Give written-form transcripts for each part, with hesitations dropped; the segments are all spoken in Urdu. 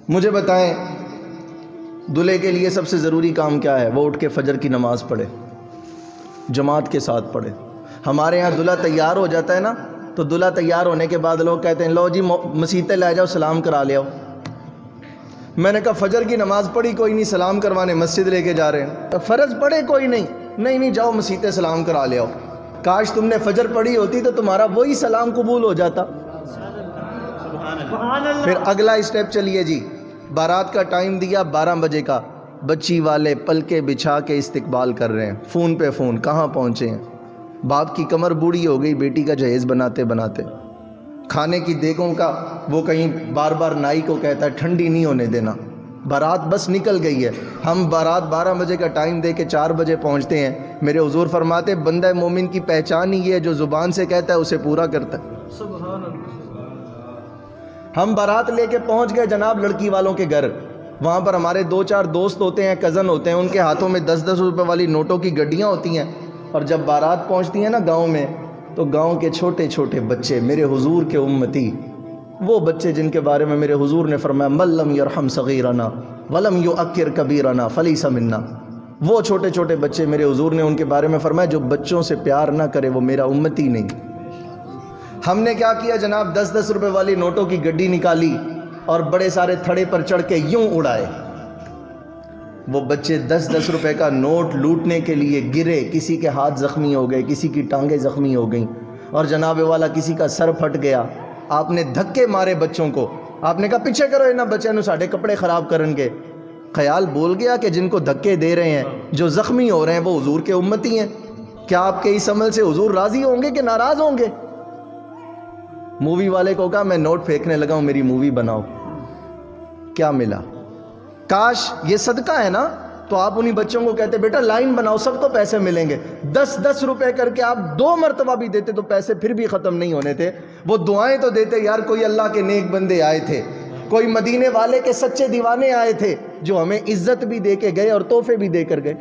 مجھے بتائیں دلہے کے لیے سب سے ضروری کام کیا ہے؟ وہ اٹھ کے فجر کی نماز پڑھے، جماعت کے ساتھ پڑھے۔ ہمارے یہاں دلہا تیار ہو جاتا ہے نا، تو دلہا تیار ہونے کے بعد لوگ کہتے ہیں لو جی مسیطے لے جاؤ، سلام کرا لے آؤ۔ میں نے کہا فجر کی نماز پڑھی کوئی نہیں، سلام کروانے مسجد لے کے جا رہے ہیں۔ فرض پڑھے کوئی نہیں جاؤ مسیطے سلام کرا لے آؤ۔ کاش تم نے فجر پڑھی ہوتی تو تمہارا وہی سلام قبول ہو جاتا۔ پھر اگلا اسٹیپ چلیے جی، بارات کا ٹائم دیا 12 بجے کا، بچی والے پلکے بچھا کے استقبال کر رہے ہیں، فون پہ فون، کہاں پہنچے ہیں؟ باپ کی کمر بوڑھی ہو گئی بیٹی کا جہیز بناتے بناتے، کھانے کی دیگوں کا وہ کہیں بار بار نائی کو کہتا ہے ٹھنڈی نہیں ہونے دینا، بارات بس نکل گئی ہے۔ ہم بارات 12 بجے کا ٹائم دے کے 4 بجے پہنچتے ہیں۔ میرے حضور فرماتے بندہ مومن کی پہچان ہی ہے جو زبان سے کہتا ہے اسے پورا کرتا ہے۔ سبحان اللہ۔ ہم بارات لے کے پہنچ گئے جناب لڑکی والوں کے گھر، وہاں پر ہمارے 2-4 دوست ہوتے ہیں، کزن ہوتے ہیں، ان کے ہاتھوں میں 10-10 روپے والی نوٹوں کی گڈیاں ہوتی ہیں، اور جب بارات پہنچتی ہے نا گاؤں میں، تو گاؤں کے چھوٹے چھوٹے بچے میرے حضور کے امتی، وہ بچے جن کے بارے میں میرے حضور نے فرمایا من لم یرحم صغیرنا ولم یؤکر کبیرنا فلیس منا، وہ چھوٹے چھوٹے بچے میرے حضور نے ان کے بارے میں فرمایا جو بچوں سے پیار نہ کرے وہ میرا امتی نہیں۔ ہم نے کیا کیا جناب، 10-10 روپے والی نوٹوں کی گڈی نکالی اور بڑے سارے تھڑے پر چڑھ کے یوں اڑائے۔ وہ بچے 10-10 روپے کا نوٹ لوٹنے کے لیے گرے، کسی کے ہاتھ زخمی ہو گئے، کسی کی ٹانگیں زخمی ہو گئیں، اور جناب والا کسی کا سر پھٹ گیا۔ آپ نے دھکے مارے بچوں کو، آپ نے کہا پیچھے کرو انہاں بچوں نو ساڈے کپڑے خراب کرن گے۔ خیال بول گیا کہ جن کو دھکے دے رہے ہیں، جو زخمی ہو رہے ہیں، وہ حضور کے امتی ہیں۔ کیا آپ کے اس عمل سے حضور راضی ہوں گے کہ ناراض ہوں گے؟ مووی والے کو کہا میں نوٹ پھینکنے لگا ہوں، میری مووی بناؤ۔ کیا ملا؟ کاش یہ صدقہ ہے نا، تو آپ انہی بچوں کو کہتے بیٹا لائن بناؤ، سب کو پیسے ملیں گے۔ 10-10 روپے کر کے آپ 2 مرتبہ بھی دیتے تو پیسے پھر بھی ختم نہیں ہونے تھے۔ وہ دعائیں تو دیتے، یار کوئی اللہ کے نیک بندے آئے تھے، کوئی مدینے والے کے سچے دیوانے آئے تھے جو ہمیں عزت بھی دے کے گئے اور تحفے بھی دے کر گئے۔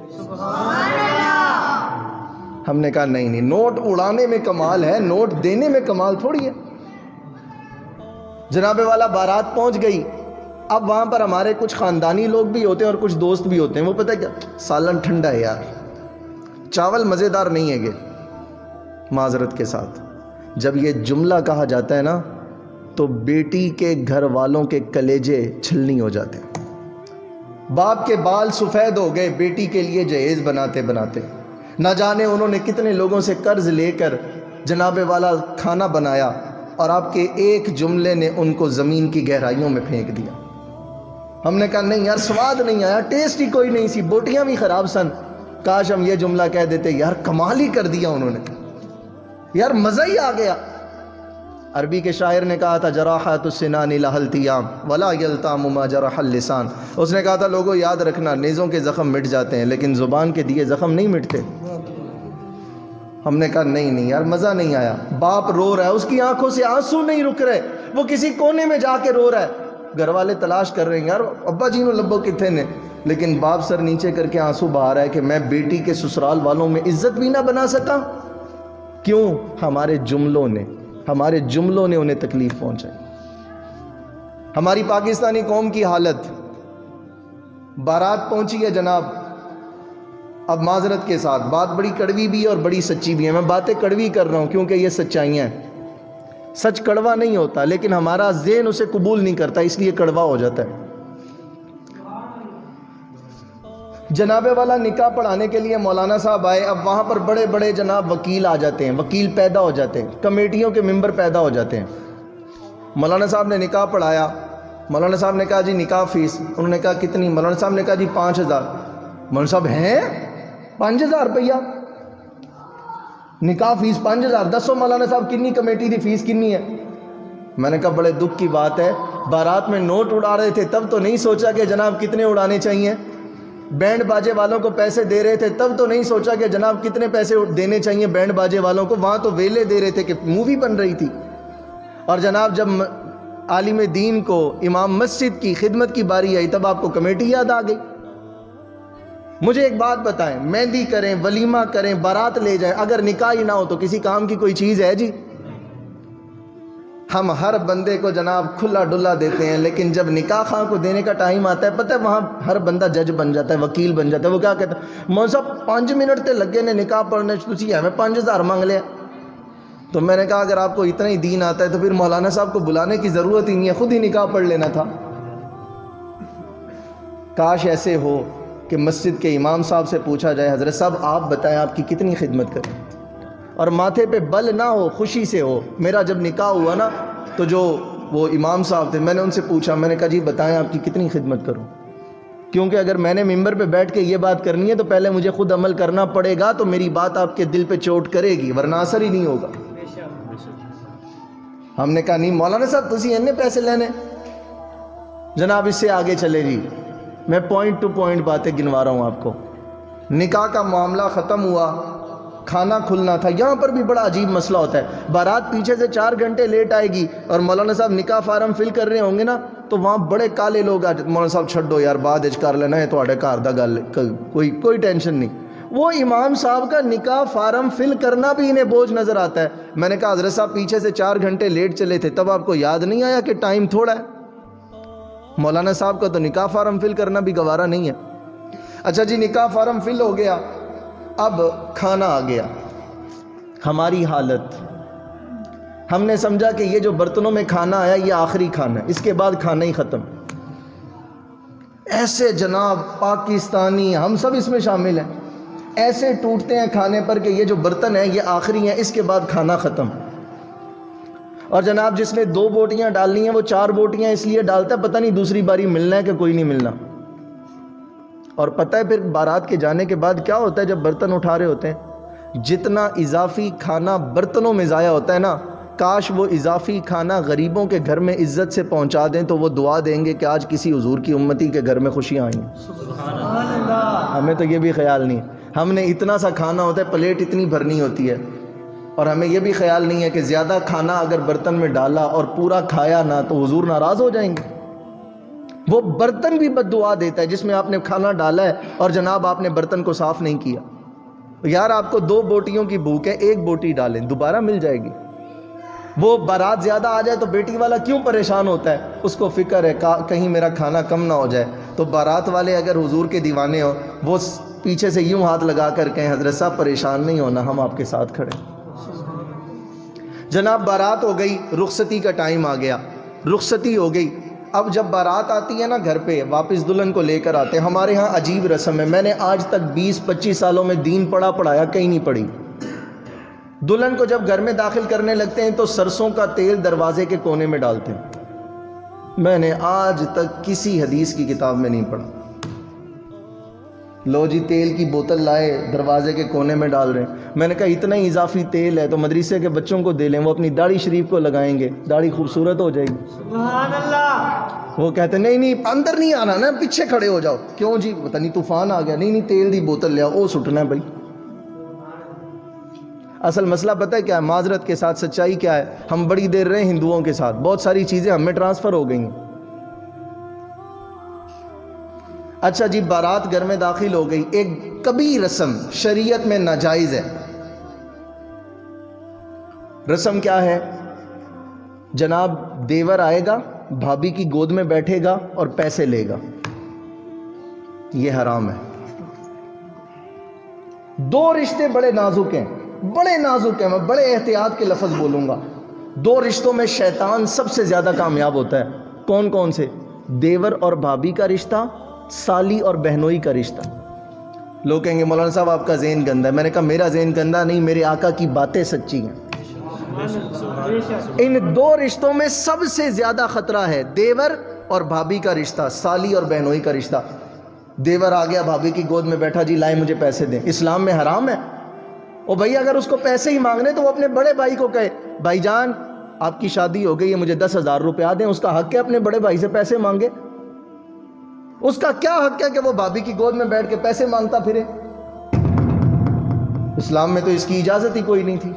ہم نے کہا نہیں، نوٹ اڑانے میں کمال ہے، نوٹ دینے میں کمال تھوڑی ہے۔ جناب والا بارات پہنچ گئی، اب وہاں پر ہمارے کچھ خاندانی لوگ بھی ہوتے ہیں اور کچھ دوست بھی ہوتے ہیں۔ وہ پتہ ہے کیا، سالن ٹھنڈا ہے یار، چاول مزیدار نہیں ہے گے، معذرت کے ساتھ جب یہ جملہ کہا جاتا ہے نا تو بیٹی کے گھر والوں کے کلیجے چھلنی ہو جاتے ہیں۔ باپ کے بال سفید ہو گئے بیٹی کے لیے جہیز بناتے بناتے، نہ جانے انہوں نے کتنے لوگوں سے قرض لے کر جناب والا کھانا بنایا، اور آپ کے ایک جملے نے ان کو زمین کی گہرائیوں میں پھینک دیا۔ ہم نے کہا نہیں یار، سواد نہیں آیا، ٹیسٹ ہی کوئی نہیں سی، بوٹیاں بھی خراب سن۔ کاش ہم یہ جملہ کہہ دیتے، یار کمال ہی کر دیا انہوں نے، یار مزہ ہی آ گیا۔ عربی کے شاعر نے کہا تھا جراحات السنان لها التیام ولا یلتام ما جرح اللسان، اس نے کہا تھا لوگوں یاد رکھنا نیزوں کے زخم مٹ جاتے ہیں لیکن زبان کے دیے زخم نہیں مٹتے۔ ہم نے کہا نہیں یار مزہ نہیں آیا۔ باپ رو رہا ہے، اس کی آنکھوں سے آنسو نہیں رک رہے، وہ کسی کونے میں جا کے رو رہا ہے، گھر والے تلاش کر رہے ہیں یار ابا جی نو لبو کتنے نے، لیکن باپ سر نیچے کر کے آنسو بہا رہا ہے کہ میں بیٹی کے سسرال والوں میں عزت بھی نہ بنا سکا۔ کیوں؟ ہمارے جملوں نے انہیں تکلیف پہنچائی۔ ہماری پاکستانی قوم کی حالت، بارات پہنچی ہے جناب، اب معذرت کے ساتھ بات بڑی کڑوی بھی ہے اور بڑی سچی بھی ہے، میں باتیں کڑوی کر رہا ہوں کیونکہ یہ سچائیاں ہیں۔ سچ کڑوا نہیں ہوتا لیکن ہمارا ذہن اسے قبول نہیں کرتا، اس لیے کڑوا ہو جاتا ہے۔ جناب والا نکاح پڑھانے کے لیے مولانا صاحب آئے، اب وہاں پر بڑے بڑے جناب وکیل آ جاتے ہیں، وکیل پیدا ہو جاتے ہیں، کمیٹیوں کے ممبر پیدا ہو جاتے ہیں۔ مولانا صاحب نے نکاح پڑھایا، مولانا صاحب نے کہا جی نکاح فیس، انہوں نے کہا کتنی؟ مولانا صاحب نے کہا جی 5000۔ مولانا صاحب ہیں 5000 روپیہ نکاح فیس 5000؟ دسو مولانا صاحب کنی کمیٹی دی فیس کنی ہے؟ میں نے کہا بڑے دکھ کی بات ہے، بارات میں نوٹ اڑا رہے تھے تب تو نہیں سوچا کہ جناب کتنے اڑانے چاہیے، بینڈ باجے والوں کو پیسے دے رہے تھے تب تو نہیں سوچا کہ جناب کتنے پیسے دینے چاہیے بینڈ باجے والوں کو، وہاں تو ویلے دے رہے تھے کہ مووی بن رہی تھی۔ اور جناب جب عالم دین کو امام مسجد کی خدمت کی باری آئی تب آپ کو کمیٹی یاد آ گئی۔ مجھے ایک بات بتائیں، مہندی کریں، ولیمہ کریں، بارات لے جائیں، اگر نکاح ہی نہ ہو تو کسی کام کی کوئی چیز ہے جی؟ ہم ہر بندے کو جناب کھلا ڈلا دیتے ہیں، لیکن جب نکاح خواہ کو دینے کا ٹائم آتا ہے، پتہ ہے وہاں ہر بندہ جج بن جاتا ہے، وکیل بن جاتا ہے۔ وہ کیا کہتا ہے، مولوی صاحب 5 منٹ تے لگے نے نکاح پڑھنے، تسی ہمیں 5000 مانگ لیا۔ تو میں نے کہا اگر آپ کو اتنا ہی دین آتا ہے تو پھر مولانا صاحب کو بلانے کی ضرورت ہی نہیں ہے، خود ہی نکاح پڑھ لینا تھا۔ کاش ایسے ہو کہ مسجد کے امام صاحب سے پوچھا جائے، حضرت صاحب آپ بتائیں آپ کی کتنی خدمت کریں، اور ماتھے پہ بل نہ ہو، خوشی سے ہو۔ میرا جب نکاح ہوا نا تو جو وہ امام صاحب تھے، میں نے ان سے پوچھا، میں نے کہا جی بتائیں آپ کی کتنی خدمت کروں، کیونکہ اگر میں نے ممبر پہ بیٹھ کے یہ بات کرنی ہے تو پہلے مجھے خود عمل کرنا پڑے گا، تو میری بات آپ کے دل پہ چوٹ کرے گی، ورنہ اثر ہی نہیں ہوگا۔ ہم نے کہا نہیں مولانا صاحب تسی اینے پیسے لینے، جناب اس سے آگے چلے جی، میں پوائنٹ ٹو پوائنٹ باتیں گنوا رہا ہوں آپ کو۔ نکاح کا معاملہ ختم ہوا، کھانا کھلنا تھا۔ یہاں پر بھی بڑا عجیب مسئلہ ہوتا ہے، بارات پیچھے سے 4 گھنٹے لیٹ آئے گی اور مولانا صاحب نکاح فارم فل کر رہے ہوں گے نا، تو وہاں بڑے کالے لوگ آ جاتے، مولانا صاحب چھڈو یار بعد وچ کر لینا ہے، تواڈے گھر دا گل کوئی ٹینشن نہیں۔ وہ امام صاحب کا نکاح فارم فل کرنا بھی انہیں بوجھ نظر آتا ہے۔ میں نے کہا حضرت صاحب پیچھے سے 4 گھنٹے لیٹ چلے تھے، تب آپ کو یاد نہیں آیا کہ ٹائم تھوڑا ہے؟ مولانا صاحب کا تو نکاح فارم فل کرنا بھی گوارا نہیں ہے۔ اچھا جی نکاح فارم فل ہو گیا، اب کھانا آ گیا۔ ہماری حالت، ہم نے سمجھا کہ یہ جو برتنوں میں کھانا آیا یہ آخری کھانا ہے، اس کے بعد کھانا ہی ختم۔ ایسے جناب پاکستانی ہم سب اس میں شامل ہیں، ایسے ٹوٹتے ہیں کھانے پر کہ یہ جو برتن ہیں یہ آخری ہیں، اس کے بعد کھانا ختم۔ اور جناب جس نے 2 بوٹیاں ڈالنی ہیں وہ 4 بوٹیاں اس لیے ڈالتا ہے پتہ نہیں دوسری باری ملنا ہے کہ کوئی نہیں ملنا۔ اور پتہ ہے پھر بارات کے جانے کے بعد کیا ہوتا ہے، جب برتن اٹھا رہے ہوتے ہیں، جتنا اضافی کھانا برتنوں میں ضائع ہوتا ہے نا، کاش وہ اضافی کھانا غریبوں کے گھر میں عزت سے پہنچا دیں تو وہ دعا دیں گے کہ آج کسی حضور کی امتی کے گھر میں خوشیاں آئیں ہیں۔ سبحان اللہ۔ ہمیں تو یہ بھی خیال نہیں، ہم نے اتنا سا کھانا ہوتا ہے، پلیٹ اتنی بھرنی ہوتی ہے، اور ہمیں یہ بھی خیال نہیں ہے کہ زیادہ کھانا اگر برتن میں ڈالا اور پورا کھایا نہ تو حضور ناراض ہو جائیں گے۔ وہ برتن بھی بد دعا دیتا ہے جس میں آپ نے کھانا ڈالا ہے اور جناب آپ نے برتن کو صاف نہیں کیا۔ یار آپ کو 2 بوٹیوں کی بھوک ہے، 1 بوٹی ڈالیں، دوبارہ مل جائے گی۔ وہ بارات زیادہ آ جائے تو بیٹی والا کیوں پریشان ہوتا ہے، اس کو فکر ہے کہیں میرا کھانا کم نہ ہو جائے۔ تو بارات والے اگر حضور کے دیوانے ہو، وہ پیچھے سے یوں ہاتھ لگا کر کہیں حضرت صاحب پریشان نہیں ہونا، ہم آپ کے ساتھ کھڑے۔ جناب بارات ہو گئی، رخصتی کا ٹائم آ گیا، رخصتی ہو گئی۔ اب جب بارات آتی ہے نا گھر پہ، واپس دلہن کو لے کر آتے ہیں، ہمارے ہاں عجیب رسم ہے، میں نے آج تک 20-25 سالوں میں دین پڑھایا کہیں نہیں پڑھی۔ دلہن کو جب گھر میں داخل کرنے لگتے ہیں تو سرسوں کا تیل دروازے کے کونے میں ڈالتے ہیں، میں نے آج تک کسی حدیث کی کتاب میں نہیں پڑھا۔ لو جی تیل کی بوتل لائے دروازے کے کونے میں ڈال رہے ہیں، میں نے کہا اتنا ہی اضافی تیل ہے تو مدرسے کے بچوں کو دے لیں، وہ اپنی داڑھی شریف کو لگائیں گے، داڑھی خوبصورت ہو جائے گی۔ سبحان اللہ۔ وہ کہتے ہیں نہیں اندر نہیں آنا نا، پیچھے کھڑے ہو جاؤ۔ کیوں جی، پتہ نہیں طوفان آ گیا۔ نہیں تیل دی بوتل لے آؤ، وہ سٹنا ہے بھائی۔ اصل مسئلہ پتہ ہے کیا ہے، معذرت کے ساتھ سچائی کیا ہے، ہم بڑی دیر رہے ہندوؤں کے ساتھ، بہت ساری چیزیں ہم میں ٹرانسفر ہو گئی ہیں۔ اچھا جی بارات گھر میں داخل ہو گئی، ایک کبھی رسم شریعت میں ناجائز ہے۔ رسم کیا ہے، جناب دیور آئے گا، بھابھی کی گود میں بیٹھے گا اور پیسے لے گا، یہ حرام ہے۔ 2 رشتے بڑے نازک ہیں، بڑے نازک ہیں، میں بڑے احتیاط کے لفظ بولوں گا۔ 2 رشتوں میں شیطان سب سے زیادہ کامیاب ہوتا ہے۔ کون کون سے؟ دیور اور بھابھی کا رشتہ، سالی اور بہنوئی کا رشتہ۔ لوگ کہیں گے مولانا صاحب آپ کا ذہن گندا ہے، میں نے کہا میرا ذہن گندا نہیں، میرے آقا کی باتیں سچی ہیں۔ ان 2 رشتوں میں سب سے زیادہ خطرہ ہے دیور اور بھابھی کا رشتہ، سالی اور بہنوئی کا رشتہ۔ دیور آ گیا بھابھی کی گود میں بیٹھا، جی لائیں مجھے پیسے دیں، اسلام میں حرام ہے۔ اور بھائی اگر اس کو پیسے ہی مانگنے تو وہ اپنے بڑے بھائی کو کہے بھائی جان آپ کی شادی ہو گئی ہے، مجھے 10,000 روپیہ دیں، اس کا حق ہے اپنے بڑے بھائی سے پیسے مانگے؟ اس کا کیا حق ہے کہ وہ بھابھی کی گود میں بیٹھ کے پیسے مانگتا پھرے؟ اسلام میں تو اس کی اجازت ہی کوئی نہیں تھی۔